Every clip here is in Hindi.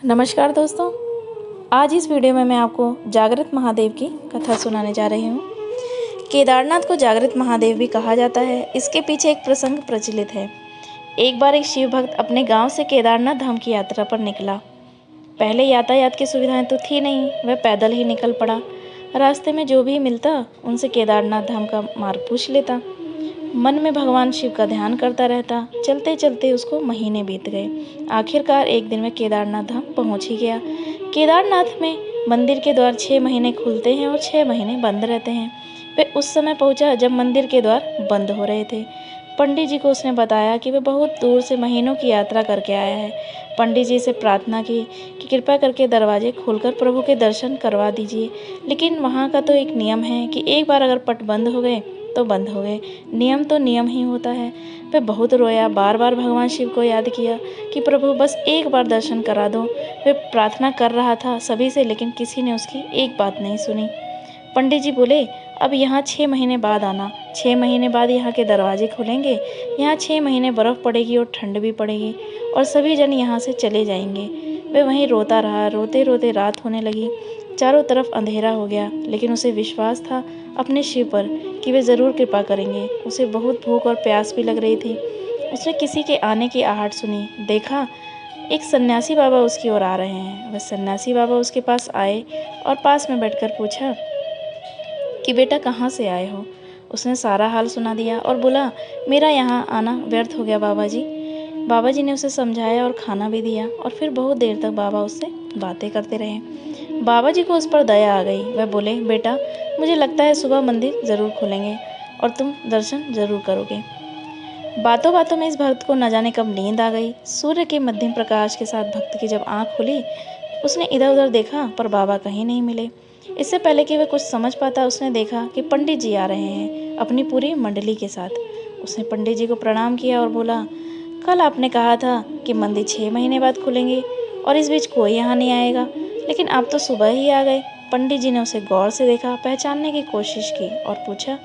नमस्कार दोस्तों, आज इस वीडियो में मैं आपको जागृत महादेव की कथा सुनाने जा रही हूँ। केदारनाथ को जागृत महादेव भी कहा जाता है। इसके पीछे एक प्रसंग प्रचलित है। एक बार एक शिव भक्त अपने गांव से केदारनाथ धाम की यात्रा पर निकला। पहले यातायात की सुविधाएं तो थी नहीं, वह पैदल ही निकल पड़ा। रास्ते में जो भी मिलता उनसे केदारनाथ धाम का मार्ग पूछ लेता। मन में भगवान शिव का ध्यान करता रहता। चलते चलते उसको महीने बीत गए। आखिरकार एक दिन में केदारनाथ धाम पहुंच ही गया। केदारनाथ में मंदिर के द्वार 6 महीने खुलते हैं और 6 महीने बंद रहते हैं। वह उस समय पहुंचा जब मंदिर के द्वार बंद हो रहे थे। पंडित जी को उसने बताया कि वह बहुत दूर से महीनों की यात्रा करके आया है। पंडित जी से प्रार्थना की कि कृपा करके दरवाजे खोलकर प्रभु के दर्शन करवा दीजिए। लेकिन वहाँ का तो एक नियम है कि एक बार अगर पट बंद हो गए तो बंद हो गए। नियम तो नियम ही होता है। वह बहुत रोया, बार बार भगवान शिव को याद किया कि प्रभु बस एक बार दर्शन करा दो। वह प्रार्थना कर रहा था सभी से, लेकिन किसी ने उसकी एक बात नहीं सुनी। पंडित जी बोले, अब यहाँ 6 महीने बाद आना। 6 महीने बाद यहाँ के दरवाजे खुलेंगे। यहाँ 6 महीने बर्फ़ पड़ेगी और ठंड भी पड़ेगी और सभी जन यहाँ से चले जाएंगे। वह वहीं रोता रहा। रोते रोते रात होने लगी। चारों तरफ अंधेरा हो गया, लेकिन उसे विश्वास था अपने शिव पर कि वे ज़रूर कृपा करेंगे। उसे बहुत भूख और प्यास भी लग रही थी। उसने किसी के आने की आहट सुनी। देखा एक सन्यासी बाबा उसकी ओर आ रहे हैं। वह सन्यासी बाबा उसके पास आए और पास में बैठकर पूछा कि बेटा कहाँ से आए हो। उसने सारा हाल सुना दिया और बोला, मेरा यहाँ आना व्यर्थ हो गया बाबा जी। बाबा जी ने उसे समझाया और खाना भी दिया और फिर बहुत देर तक बाबा उससे बातें करते रहे। बाबा जी को उस पर दया आ गई। वह बोले, बेटा मुझे लगता है सुबह मंदिर ज़रूर खुलेंगे और तुम दर्शन ज़रूर करोगे। बातों बातों में इस भक्त को न जाने कब नींद आ गई। सूर्य के मध्यम प्रकाश के साथ भक्त की जब आँख खुली, उसने इधर उधर देखा पर बाबा कहीं नहीं मिले। इससे पहले कि वह कुछ समझ पाता, उसने देखा कि पंडित जी आ रहे हैं अपनी पूरी मंडली के साथ। उसने पंडित जी को प्रणाम किया और बोला, कल आपने कहा था कि मंदिर 6 महीने बाद खुलेंगे और इस बीच कोई यहाँ नहीं आएगा, लेकिन आप तो सुबह ही आ गए। पंडित जी ने उसे गौर से देखा, पहचानने की कोशिश की और पूछा,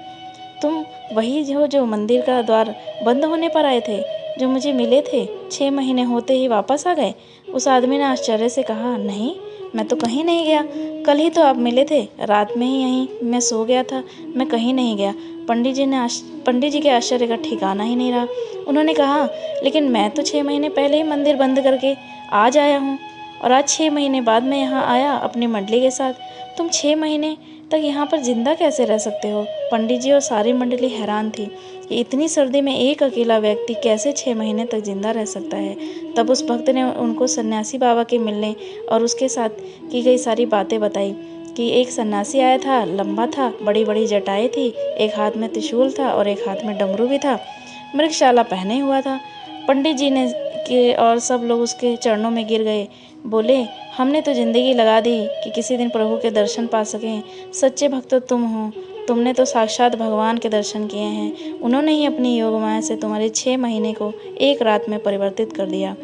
तुम वही हो जो मंदिर का द्वार बंद होने पर आए थे, जो मुझे मिले थे? 6 महीने होते ही वापस आ गए? उस आदमी ने आश्चर्य से कहा, नहीं, मैं तो कहीं नहीं गया। कल ही तो आप मिले थे, रात में ही यहीं मैं सो गया था, मैं कहीं नहीं गया। पंडित जी के आश्चर्य का ठिकाना ही नहीं रहा। उन्होंने कहा, लेकिन मैं तो 6 महीने पहले ही मंदिर बंद करके आज आया हूँ और आज 6 महीने बाद मैं यहाँ आया अपनी मंडली के साथ। तुम 6 महीने तक यहाँ पर जिंदा कैसे रह सकते हो? पंडित जी और सारी मंडली हैरान थी कि इतनी सर्दी में एक अकेला व्यक्ति कैसे 6 महीने तक जिंदा रह सकता है। तब उस भक्त ने उनको सन्यासी बाबा के मिलने और उसके साथ की गई सारी बातें बताई कि एक सन्यासी आया था, लंबा था, बड़ी बड़ी जटाएं थी, एक हाथ में त्रिशूल था और एक हाथ में डमरू भी था, मृगशाला पहने हुआ था। पंडित जी ने के और सब लोग उसके चरणों में गिर गए। बोले, हमने तो ज़िंदगी लगा दी कि किसी दिन प्रभु के दर्शन पा सकें। सच्चे भक्त तो तुम हो। तुमने तो साक्षात भगवान के दर्शन किए हैं। उन्होंने ही अपनी योग माया से तुम्हारे 6 महीने को एक रात में परिवर्तित कर दिया,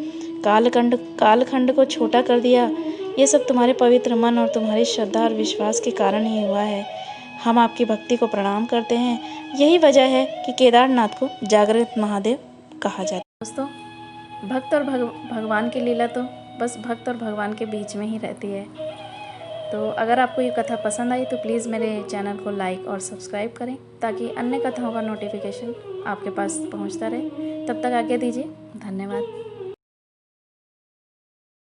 कालखंड को छोटा कर दिया। ये सब तुम्हारे पवित्र मन और तुम्हारी श्रद्धा और विश्वास के कारण ही हुआ है। हम आपकी भक्ति को प्रणाम करते हैं। यही वजह है कि केदारनाथ को जागृत महादेव कहा जाता है। दोस्तों, भक्त और भगवान की लीला तो बस भक्त और भगवान के बीच में ही रहती है। तो अगर आपको ये कथा पसंद आई तो प्लीज़ मेरे चैनल को लाइक और सब्सक्राइब करें, ताकि अन्य कथाओं का नोटिफिकेशन आपके पास पहुंचता रहे। तब तक आज्ञा दीजिए। धन्यवाद।